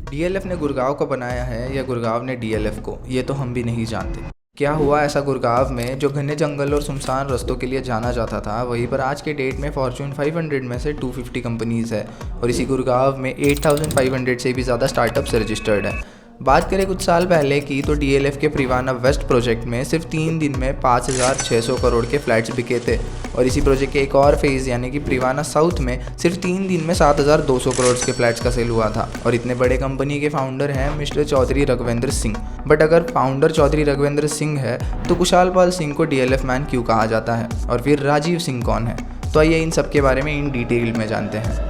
DLF ने गुड़गांव को बनाया है या गुड़गांव ने डीएलएफ को, ये तो हम भी नहीं जानते। क्या हुआ ऐसा गुड़गांव में जो घने जंगल और सुनसान रास्तों के लिए जाना जाता था, वहीं पर आज के डेट में फॉर्च्यून 500 में से 250 कंपनीज है और इसी गुड़गांव में 8500 से भी ज़्यादा स्टार्टअप्स रजिस्टर्ड है। बात करें कुछ साल पहले की तो डीएलएफ के प्रिवाना वेस्ट प्रोजेक्ट में सिर्फ 3 दिन में 5600 करोड़ के फ्लैट्स बिके थे और इसी प्रोजेक्ट के एक और फेज़ यानी कि प्रिवाना साउथ में सिर्फ 3 दिन में 7200 करोड़ के फ्लैट्स का सेल हुआ था। और इतने बड़े कंपनी के फाउंडर हैं मिस्टर चौधरी रघुवेंद्र सिंह। बट अगर फाउंडर चौधरी रघुवेंद्र सिंह है तो कुशाल पाल सिंह को डीएलएफ मैन क्यों कहा जाता है और फिर राजीव सिंह कौन है? तो आइए इन सब के बारे में इन डिटेल में जानते हैं।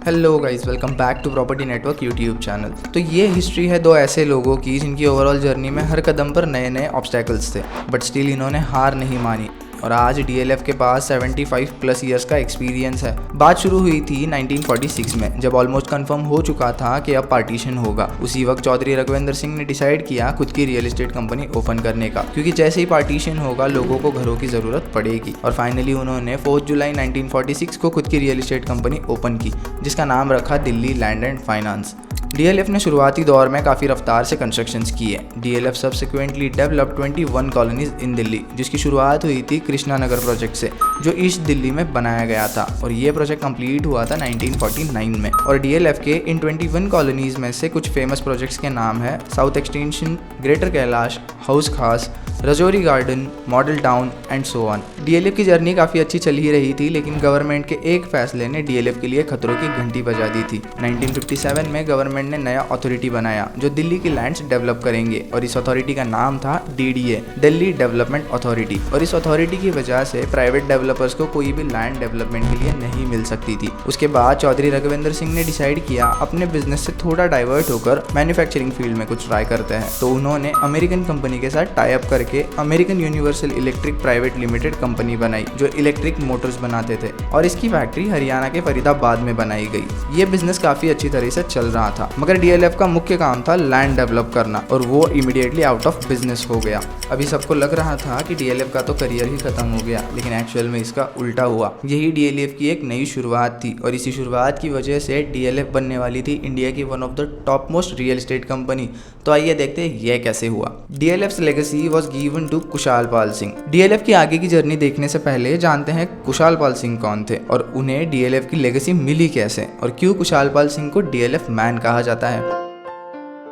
Hello guys, welcome back to property network YouTube channel. तो ये हिस्ट्री है दो ऐसे लोगों की जिनकी ओवरऑल जर्नी में हर कदम पर नए नए ऑब्स्टेकल्स थे, बट स्टिल इन्होंने हार नहीं मानी और आज डीएलएफ के पास 75 प्लस ईयर्स का एक्सपीरियंस है। बात शुरू हुई थी 1946 में, जब ऑलमोस्ट कंफर्म हो चुका था कि अब पार्टीशन होगा। उसी वक्त चौधरी रघुवेंद्र सिंह ने डिसाइड किया खुद की रियल एस्टेट कंपनी ओपन करने का, क्योंकि जैसे ही पार्टीशन होगा लोगों को घरों की ज़रूरत पड़ेगी। और फाइनली उन्होंने 4 जुलाई 1946 को खुद की रियल एस्टेट कंपनी ओपन की, जिसका नाम रखा Delhi land and finance. DLF ने शुरुआती दौर में काफ़ी रफ्तार से कंस्ट्रक्शंस किए। डीएलएफ सब्सिक्वेंटली डेवलप्ड 21 कॉलोनीज इन दिल्ली, जिसकी शुरुआत हुई थी कृष्णा नगर प्रोजेक्ट से, जो ईस्ट दिल्ली में बनाया गया था और ये प्रोजेक्ट कंप्लीट हुआ था 1949 में। और डीएलएफ के इन 21 कॉलोनीज में से कुछ फेमस प्रोजेक्ट्स के नाम है South Extension, Greater Kailash, Hauz Khas, Rajouri Garden, Model Town and so on. DLF की जर्नी काफ़ी अच्छी चल ही रही थी, लेकिन गवर्नमेंट के एक फैसले ने डीएलएफ के लिए खतरों की घंटी बजा दी थी। 1957 में गवर्नमेंट ने नया अथॉरिटी बनाया जो दिल्ली की लैंड्स डेवलप करेंगे और इस अथॉरिटी का नाम था डीडीए, दिल्ली डेवलपमेंट अथॉरिटी। और इस अथॉरिटी की वजह से प्राइवेट डेवलपर्स को कोई भी लैंड डेवलपमेंट के लिए नहीं मिल सकती थी। उसके बाद चौधरी रघुवेंद्र सिंह ने डिसाइड किया अपने बिजनेस से थोड़ा डाइवर्ट होकर मैन्युफैक्चरिंग फील्ड में कुछ ट्राई करते हैं। तो उन्होंने अमेरिकन कंपनी के साथ टाई अप करके American universal electric private limited company बनाई, जो इलेक्ट्रिक मोटर्स बनाते थे और इसकी फैक्ट्री हरियाणा के फरीदाबाद में बनाई गई। ये बिजनेस काफी अच्छी तरह से चल रहा था, मगर डीएलएफ का मुख्य काम था लैंड डेवलप करना और वो इमीडिएटली आउट ऑफ बिजनेस हो गया। अभी सबको लग रहा था कि डीएलएफ का तो करियर ही खत्म हो गया, लेकिन एक्चुअल में इसका उल्टा हुआ। यही डीएलएफ की एक नई शुरुआत थी और इसी शुरुआत की वजह से डीएलएफ बनने वाली थी इंडिया की one of the top most real estate company. तो आइए देखते हैं ये कैसे हुआ। DLF's legacy was given to Kushal Pal Singh. DLF की आगे की जर्नी देखने से पहले जानते हैं कुशाल पाल सिंह कौन थे और उन्हें डीएलएफ की लेगेसी मिली कैसे और क्यों कुशाल पाल सिंह को डीएलएफ मैन कहा जाता है।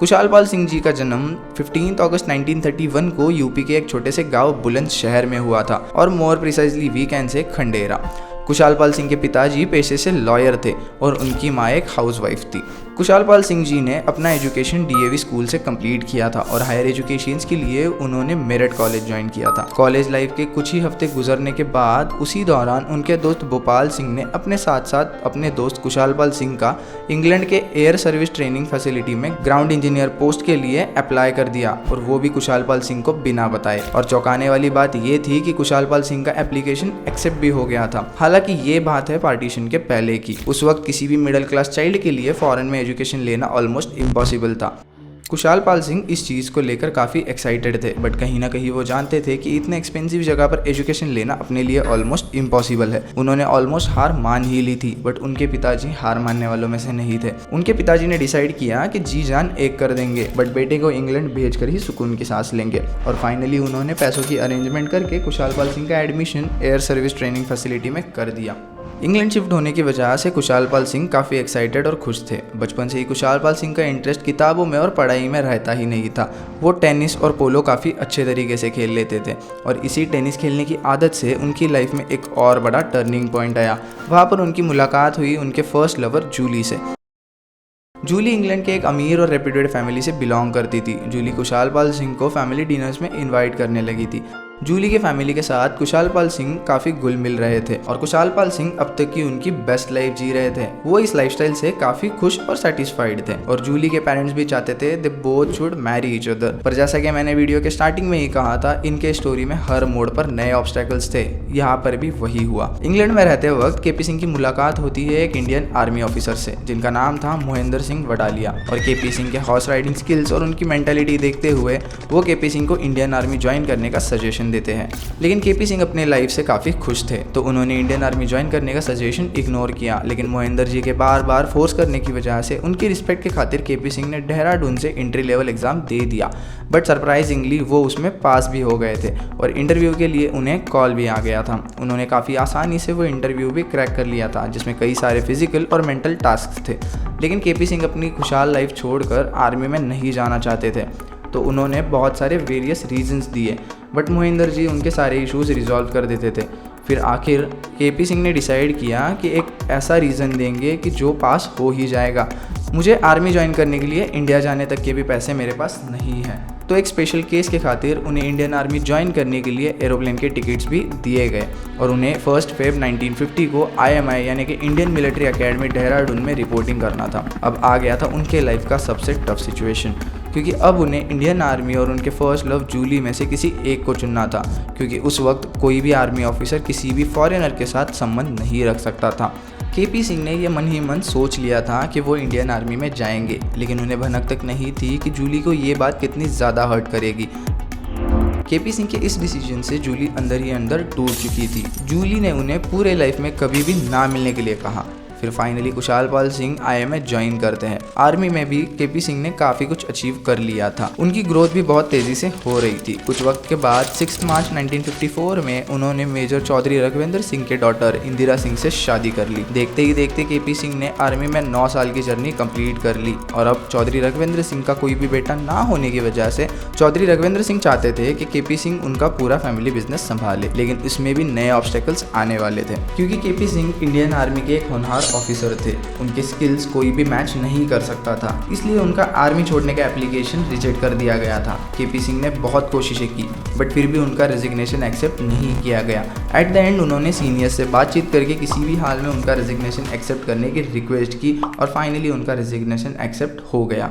कुशाल पाल सिंह जी का जन्म 15 अगस्त 1931 को यूपी के एक छोटे से गांव बुलंदशहर में हुआ था और मोर प्रिसाइजली वीकेंड से खंडेरा। कुशाल पाल सिंह के पिताजी पेशे से लॉयर थे और उनकी माँ एक हाउसवाइफ थी। कुशाल पाल सिंह जी ने अपना एजुकेशन डीएवी स्कूल से कंप्लीट किया था और हायर एजुकेशन के लिए उन्होंने मेरठ कॉलेज ज्वाइन किया था। कॉलेज लाइफ के कुछ ही हफ्ते गुजरने के बाद उसी दौरान उनके दोस्त भोपाल सिंह ने अपने साथ साथ अपने दोस्त कुशाल पाल सिंह का इंग्लैंड के एयर सर्विस ट्रेनिंग फैसिलिटी में ग्राउंड इंजीनियर पोस्ट के लिए अप्लाई कर दिया और वो भी कुशाल पाल सिंह को बिना बताए। और चौंकाने वाली बात ये थी कि कुशाल पाल सिंह का एप्लीकेशन एक्सेप्ट भी हो गया था। हालांकि ये बात है पार्टीशन के पहले की। उस वक्त किसी भी मिडिल क्लास चाइल्ड के लिए फॉरेन में एजुकेशन लेना ऑलमोस्ट इम्पॉसिबल था। कुशाल पाल सिंह इस चीज़ को लेकर काफ़ी एक्साइटेड थे, बट कहीं ना कहीं वो जानते थे कि इतने एक्सपेंसिव जगह पर एजुकेशन लेना अपने लिए ऑलमोस्ट इम्पॉसिबल है। उन्होंने ऑलमोस्ट हार मान ही ली थी, बट उनके पिताजी हार मानने वालों में से नहीं थे। उनके पिताजी ने डिसाइड किया कि जी जान एक कर देंगे, बट बेटे को इंग्लैंड भेजकर ही सुकून की सांस लेंगे। और फाइनली उन्होंने पैसों की अरेंजमेंट करके कुशाल पाल सिंह का admission air service training facility में कर दिया। इंग्लैंड शिफ्ट होने की वजह से कुशाल पाल सिंह काफ़ी एक्साइटेड और खुश थे। बचपन से ही कुशाल पाल सिंह का इंटरेस्ट किताबों में और पढ़ाई में रहता ही नहीं था। वो टेनिस और पोलो काफ़ी अच्छे तरीके से खेल लेते थे और इसी टेनिस खेलने की आदत से उनकी लाइफ में एक और बड़ा टर्निंग पॉइंट आया। वहाँ पर उनकी मुलाकात हुई उनके फर्स्ट लवर जूली से। जूली इंग्लैंड के एक अमीर और रेप्यूटेड फैमिली से बिलोंग करती थी। जूली कुशाल पाल सिंह को फैमिली डिनर्स में इनवाइट करने लगी थी। जूली के फैमिली के साथ कुशाल पाल सिंह काफ़ी घुल मिल रहे थे और कुशाल पाल सिंह अब तक की उनकी बेस्ट लाइफ जी रहे थे। वो इस लाइफस्टाइल से काफ़ी खुश और सेटिस्फाइड थे और जूली के पेरेंट्स भी चाहते थे they both should Mary each other. पर जैसा कि मैंने वीडियो के स्टार्टिंग में ही कहा था, इनके स्टोरी में हर मोड़ पर नए ऑब्स्टेकल्स थे। यहाँ पर भी वही हुआ। इंग्लैंड में रहते वक्त केपी सिंह की मुलाकात होती है एक इंडियन आर्मी ऑफिसर से, जिनका नाम था मोहिंदर सिंह वडालिया। और केपी सिंह के हॉर्स राइडिंग स्किल्स और उनकी मेंटालिटी देखते हुए वो केपी सिंह को इंडियन आर्मी ज्वाइन करने का सजेशन सजेशन देते हैं। लेकिन केपी सिंह अपने लाइफ से काफ़ी खुश थे, तो उन्होंने इंडियन आर्मी ज्वाइन करने का सजेशन इग्नोर किया। लेकिन मोहिंदर जी के बार बार फोर्स करने की वजह से उनकी रिस्पेक्ट के खातिर केपी सिंह ने देहरादून से एंट्री लेवल एग्ज़ाम दे दिया। बट सरप्राइजिंगली वो उसमें पास भी हो गए थे और इंटरव्यू के लिए उन्हें कॉल भी आ गया था। उन्होंने काफ़ी आसानी से वो इंटरव्यू भी क्रैक कर लिया था, जिसमें कई सारे फिजिकल और मेंटल टास्क थे। लेकिन केपी सिंह अपनी खुशहाल लाइफ छोड़कर आर्मी में नहीं जाना चाहते थे, तो उन्होंने बहुत सारे वेरियस रीजंस दिए, बट मोहिंदर जी उनके सारे इश्यूज़ रिजॉल्व कर देते थे। फिर आखिर केपी सिंह ने डिसाइड किया कि एक ऐसा रीज़न देंगे कि जो पास हो ही जाएगा। मुझे आर्मी ज्वाइन करने के लिए इंडिया जाने तक के भी पैसे मेरे पास नहीं हैं, तो एक स्पेशल केस के खातिर उन्हें इंडियन आर्मी ज्वाइन करने के लिए एरोप्लेन के टिकट्स भी दिए गए और उन्हें 1 फेब 1950 को IMI यानी कि इंडियन मिलिट्री एकेडमी देहरादून में रिपोर्टिंग करना था। अब आ गया था उनके लाइफ का सबसे टफ सिचुएशन, क्योंकि अब उन्हें इंडियन आर्मी और उनके फर्स्ट लव जूली में से किसी एक को चुनना था, क्योंकि उस वक्त कोई भी आर्मी ऑफिसर किसी भी फॉरेनर के साथ संबंध नहीं रख सकता था। केपी सिंह ने यह मन ही मन सोच लिया था कि वो इंडियन आर्मी में जाएंगे, लेकिन उन्हें भनक तक नहीं थी कि जूली को ये बात कितनी ज़्यादा हर्ट करेगी। केपी सिंह के इस डिसीजन से जूली अंदर ही अंदर टूट चुकी थी। जूली ने उन्हें पूरे लाइफ में कभी भी ना मिलने के लिए कहा। फिर finally Kushal Pal Singh IMI join करते हैं। आर्मी में भी केपी सिंह ने काफ़ी कुछ अचीव कर लिया था। उनकी ग्रोथ भी बहुत तेज़ी से हो रही थी। कुछ वक्त के बाद 6 मार्च 1954 में उन्होंने मेजर चौधरी रघुवेंद्र सिंह के डॉटर इंदिरा सिंह से शादी कर ली। देखते ही देखते केपी सिंह ने आर्मी में 9 साल की जर्नी कंप्लीट कर ली और अब चौधरी रघुवेंद्र सिंह का कोई भी बेटा ना होने की वजह से चौधरी रघुवेंद्र सिंह चाहते थे कि केपी सिंह उनका पूरा फैमिली बिजनेस संभाले। लेकिन इसमें भी नए ऑब्स्टेकल्स आने वाले थे, क्योंकि केपी सिंह इंडियन आर्मी के एक होनहार ऑफिसर थे। उनके स्किल्स कोई भी मैच नहीं कर सकता था, इसलिए उनका आर्मी छोड़ने का एप्लीकेशन रिजेक्ट कर दिया गया था। केपी सिंह ने बहुत कोशिशें की, बट फिर भी उनका रेजिग्नेशन एक्सेप्ट नहीं किया गया। एट द एंड उन्होंने सीनियर्स से बातचीत करके किसी भी हाल में उनका रेजिग्नेशन एक्सेप्ट करने की रिक्वेस्ट की और फाइनली उनका रेजिग्नेशन एक्सेप्ट हो गया।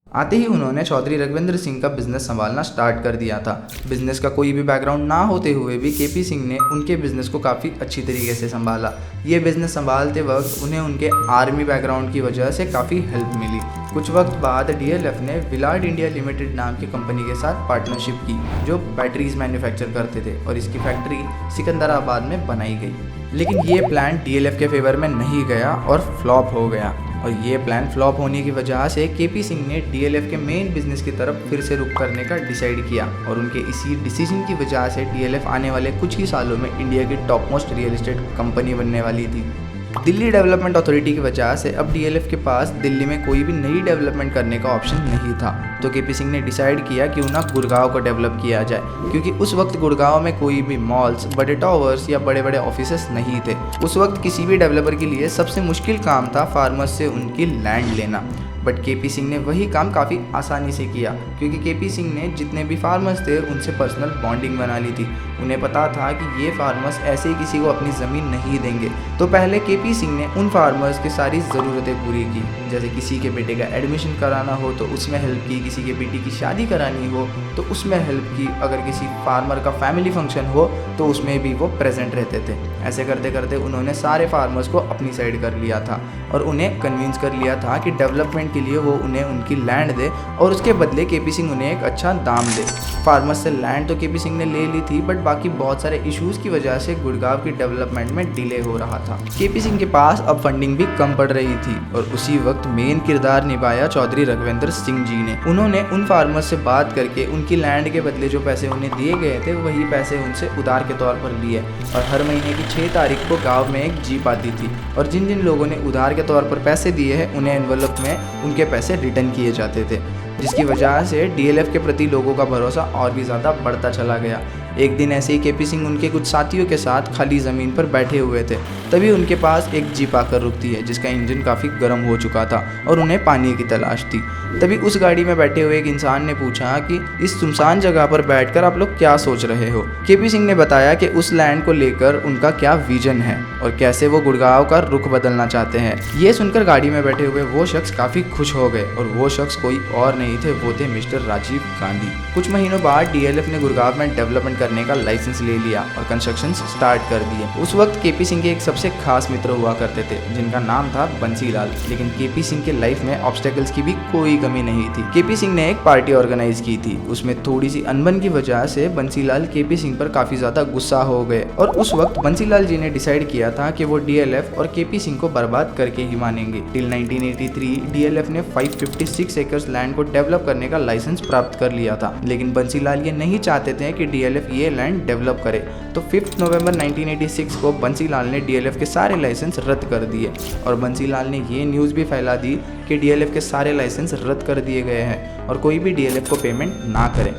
आते ही उन्होंने चौधरी रघुवेंद्र सिंह का बिजनेस संभालना स्टार्ट कर दिया था। बिजनेस का कोई भी बैकग्राउंड ना होते हुए भी केपी सिंह ने उनके बिजनेस को काफ़ी अच्छी तरीके से संभाला। ये बिजनेस संभालते वक्त उन्हें उनके आर्मी बैकग्राउंड की वजह से काफ़ी हेल्प मिली। कुछ वक्त बाद DLF ने विलार्ड इंडिया लिमिटेड नाम की कंपनी के साथ पार्टनरशिप की, जो बैटरीज मैन्युफैक्चर करते थे और इसकी फैक्ट्री सिकंदराबाद में बनाई गई। लेकिन ये प्लान DLF के फेवर में नहीं गया और फ्लॉप हो गया। और ये प्लान फ्लॉप होने की वजह से केपी सिंह ने DLF के मेन बिजनेस की तरफ फिर से रुख करने का डिसाइड किया और उनके इसी डिसीजन की वजह से DLF आने वाले कुछ ही सालों में इंडिया की top most real estate company बनने वाली थी। दिल्ली डेवलपमेंट अथॉरिटी की वजह से अब DLF के पास दिल्ली में कोई भी नई डेवलपमेंट करने का ऑप्शन नहीं था, तो केपी सिंह ने डिसाइड किया कि ना गुड़गांव को डेवलप किया जाए, क्योंकि उस वक्त गुड़गांव में कोई भी मॉल्स, बड़े टावर्स या बड़े बड़े ऑफिसेस नहीं थे। उस वक्त किसी भी डेवलपर के लिए सबसे मुश्किल काम था फार्मर्स से उनकी लैंड लेना, बट केपी सिंह ने वही काम काफ़ी आसानी से किया, क्योंकि केपी सिंह ने जितने भी फार्मर्स थे उनसे पर्सनल बॉन्डिंग बना ली थी। उन्हें पता था कि ये फार्मर्स ऐसे ही किसी को अपनी ज़मीन नहीं देंगे, तो पहले केपी सिंह ने उन फार्मर्स की सारी ज़रूरतें पूरी की। जैसे किसी के बेटे का एडमिशन कराना हो तो उसमें हेल्प की, किसी के बेटी की शादी करानी हो तो उसमें हेल्प की, अगर किसी फार्मर का फैमिली फंक्शन हो तो उसमें भी वो प्रेजेंट रहते थे। ऐसे करते करते उन्होंने सारे फार्मर्स को अपनी साइड कर लिया था और उन्हें कन्विंस कर लिया था कि डेवलपमेंट के लिए वो उन्हें उनकी लैंड दे और उसके बदले केपी सिंह उन्हें एक अच्छा दाम दे। फार्मर्स से लैंड तो केपी सिंह ने ले ली थी, बट बाकी बहुत सारे इश्यूज़ की वजह से गुड़गांव की डेवलपमेंट में डिले हो रहा था। केपी सिंह के पास अब फंडिंग भी कम पड़ रही थी और उसी वक्त मेन किरदार निभाया चौधरी रघुवेंद्र सिंह जी ने। उन्होंने उन फार्मर्स से बात करके उनकी लैंड के बदले जो पैसे उन्हें दिए गए थे वही पैसे उनसे उधार के तौर पर लिए और हर महीने की 6 तारीख को गाँव में एक जीप आती थी और जिन जिन लोगों ने उधार के तौर पर पैसे दिए हैं उन्हें एनवलप में उनके पैसे रिटर्न किए जाते थे, जिसकी वजह से DLF के प्रति लोगों का भरोसा और भी ज़्यादा बढ़ता चला गया। एक दिन ऐसे ही केपी सिंह उनके कुछ साथियों के साथ खाली ज़मीन पर बैठे हुए थे, तभी उनके पास एक जीप आकर रुकती है जिसका इंजन काफ़ी गर्म हो चुका था और उन्हें पानी की तलाश थी। तभी उस गाड़ी में बैठे हुए एक इंसान ने पूछा कि इस सुनसान जगह पर बैठकर आप लोग क्या सोच रहे हो। केपी सिंह ने बताया कि उस लैंड को लेकर उनका क्या विजन है और कैसे वो गुड़गांव का रुख बदलना चाहते हैं। ये सुनकर गाड़ी में बैठे हुए वो शख्स काफ़ी खुश हो गए और वो शख्स कोई और नहीं थे, वो थे मिस्टर राजीव गांधी। कुछ महीनों बाद DLF ने गुड़गांव में डेवलपमेंट करने का लाइसेंस ले लिया और कंस्ट्रक्शन स्टार्ट कर दिए। उस वक्त केपी सिंह के एक सबसे खास मित्र हुआ करते थे जिनका नाम था बंसीलाल। लेकिन केपी सिंह के लाइफ में ऑब्स्टेकल्स की भी कोई कमी नहीं थी। केपी सिंह ने एक पार्टी ऑर्गेनाइज की थी, उसमें थोड़ी सी अनबन की वजह से बंसीलाल केपी सिंह पर काफी ज्यादा गुस्सा हो गए और उस वक्त बंसीलाल जी ने डिसाइड किया था कि वो डीएलएफ और केपी सिंह को बर्बाद करके ही मानेंगे। टिल 1983 डीएलएफ ने 556 एकर्स लैंड को डेवलप करने का लाइसेंस प्राप्त कर लिया था, लेकिन बंसीलाल ये नहीं चाहते थे कि डीएलएफ ये लैंड डेवलप करे। तो 5 नवंबर 1986 को बंसीलाल ने डीएलएफ के सारे लाइसेंस रद्द कर दिए और बंसीलाल ने ये न्यूज़ भी फैला दी कि डीएलएफ के सारे लाइसेंस रद्द कर दिए गए हैं और कोई भी डीएलएफ को पेमेंट ना करे।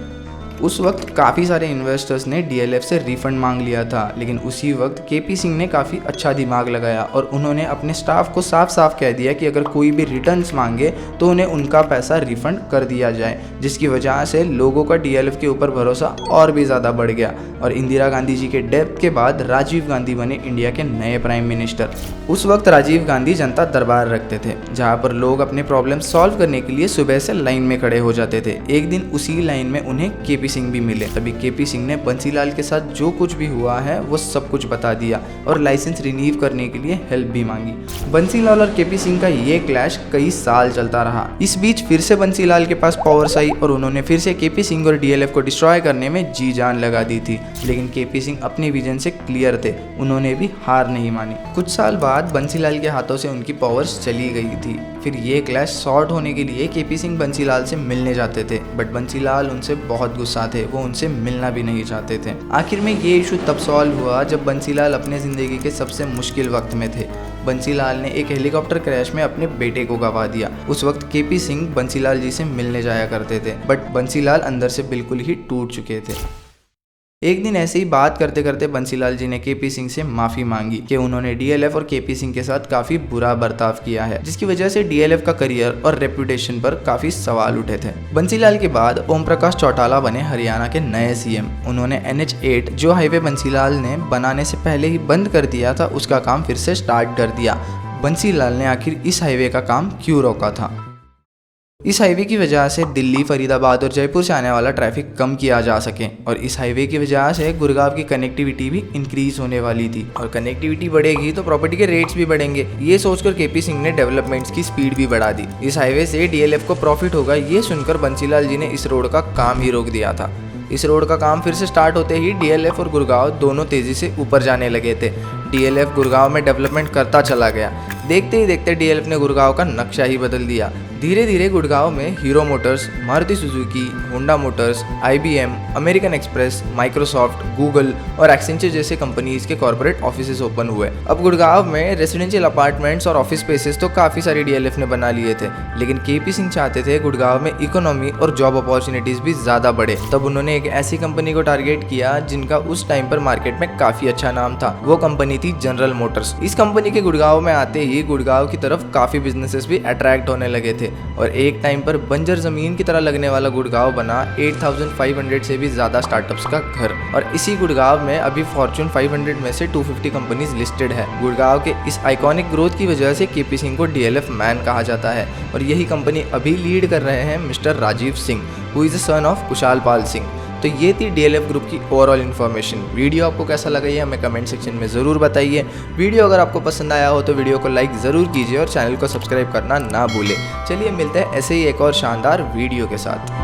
उस वक्त काफ़ी सारे इन्वेस्टर्स ने डीएलएफ से रिफंड मांग लिया था, लेकिन उसी वक्त केपी सिंह ने काफ़ी अच्छा दिमाग लगाया और उन्होंने अपने स्टाफ को साफ साफ कह दिया कि अगर कोई भी रिटर्न्स मांगे तो उन्हें उनका पैसा रिफंड कर दिया जाए, जिसकी वजह से लोगों का डीएलएफ के ऊपर भरोसा और भी ज़्यादा बढ़ गया और इंदिरा गांधी जी के डेथ के बाद राजीव गांधी बने इंडिया के नए प्राइम मिनिस्टर। उस वक्त राजीव गांधी जनता दरबार रखते थे जहाँ पर लोग अपने प्रॉब्लम सॉल्व करने के लिए सुबह से लाइन में खड़े हो जाते थे। एक दिन उसी लाइन में उन्हें केपी सिंह भी मिले। तभी केपी सिंह ने बंसीलाल के साथ जो कुछ भी हुआ है वो सब कुछ बता दिया और लाइसेंस रिन्यू करने के लिए हेल्प भी मांगी। बंसीलाल और केपी सिंह का ये क्लैश कई साल चलता रहा। इस बीच फिर से बंसीलाल के पास पावर्स आई और उन्होंने फिर से केपी सिंह और डीएलएफ को डिस्ट्रॉय करने में जी जान लगा दी थी, लेकिन केपी सिंह अपने विजन से क्लियर थे, उन्होंने भी हार नहीं मानी। कुछ साल बाद बंसीलाल के हाथों से उनकी पावर्स चली गई थी। फिर ये क्लैश सॉर्ट होने के लिए केपी सिंह बंसीलाल से मिलने जाते थे, बट बंसीलाल उनसे बहुत गुस्सा थे, वो उनसे मिलना भी नहीं चाहते थे। आखिर में ये इशू तब सॉल्व हुआ जब बंसीलाल अपने ज़िंदगी के सबसे मुश्किल वक्त में थे। बंसीलाल ने एक हेलीकॉप्टर क्रैश में अपने बेटे को गंवा दिया। उस वक्त केपी सिंह बंसीलाल जी से मिलने जाया करते थे, बट बंसीलाल अंदर से बिल्कुल ही टूट चुके थे। एक दिन ऐसे ही बात करते करते बंसीलाल जी ने केपी सिंह से माफी मांगी कि उन्होंने डीएलएफ और केपी सिंह के साथ काफी बुरा बर्ताव किया है, जिसकी वजह से डीएलएफ का करियर और रेपुटेशन पर काफी सवाल उठे थे। बंसीलाल के बाद ओम प्रकाश चौटाला बने हरियाणा के नए सीएम। उन्होंने NH8 जो हाईवे बंसीलाल ने बनाने से पहले ही बंद कर दिया था, उसका काम फिर से स्टार्ट कर दिया। बंसीलाल ने आखिर इस हाईवे का काम क्यों रोका था? इस हाईवे की वजह से दिल्ली, फरीदाबाद और जयपुर से आने वाला ट्रैफिक कम किया जा सके और इस हाईवे की वजह से गुड़गांव की कनेक्टिविटी भी इंक्रीज होने वाली थी और कनेक्टिविटी बढ़ेगी तो प्रॉपर्टी के रेट्स भी बढ़ेंगे। ये सोचकर केपी सिंह ने डेवलपमेंट्स की स्पीड भी बढ़ा दी। इस हाईवे से डीएलएफ को प्रॉफिट होगा, ये सुनकर बंसीलाल जी ने इस रोड का काम ही रोक दिया था। इस रोड का काम फिर से स्टार्ट होते ही डीएलएफ और गुड़गांव दोनों तेजी से ऊपर जाने लगे थे। डीएलएफ गुड़गांव में डेवलपमेंट करता चला गया। देखते ही देखते डीएलएफ ने गुड़गांव का नक्शा ही बदल दिया। धीरे धीरे गुड़गांव में hero Motors, Maruti Suzuki, Honda Motors, IBM, American express, Microsoft, Google और एक्सेंचर जैसे कंपनीज के कॉर्पोरेट ऑफिसेज ओपन हुए। अब गुड़गांव में रेसिडेंशियल अपार्टमेंट्स और ऑफिस स्पेसेस तो काफ़ी सारे डीएलएफ ने बना लिए थे, लेकिन केपी सिंह चाहते थे गुड़गांव में इकोनॉमी और जॉब अपॉर्चुनिटीज़ भी ज़्यादा बढ़े। तब उन्होंने एक ऐसी कंपनी को टारगेट किया जिनका उस टाइम पर मार्केट में काफ़ी अच्छा नाम था। वो कंपनी थी जनरल मोटर्स। इस कंपनी के गुड़गांव में आते ही गुड़गांव की तरफ काफ़ी बिजनेसेस भी अट्रैक्ट होने लगे थे और एक टाइम पर बंजर जमीन की तरह लगने वाला गुड़गांव बना 8500 से भी ज़्यादा स्टार्टअप्स का घर। और इसी गुड़गांव में अभी फॉर्च्यून 500 में से 250 कंपनीज लिस्टेड है। गुड़गांव के इस आइकॉनिक ग्रोथ की वजह से केपी सिंह को डीएलएफ मैन कहा जाता है और यही कंपनी अभी लीड कर रहे हैं mister Rajiv Singh, who is the son of Kushal Pal Singh. तो ये थी डीएलएफ ग्रुप की ओवरऑल इन्फॉर्मेशन। वीडियो आपको कैसा लगा ये हमें कमेंट सेक्शन में ज़रूर बताइए। वीडियो अगर आपको पसंद आया हो तो वीडियो को लाइक ज़रूर कीजिए और चैनल को सब्सक्राइब करना ना भूलें। चलिए मिलते हैं ऐसे ही एक और शानदार वीडियो के साथ।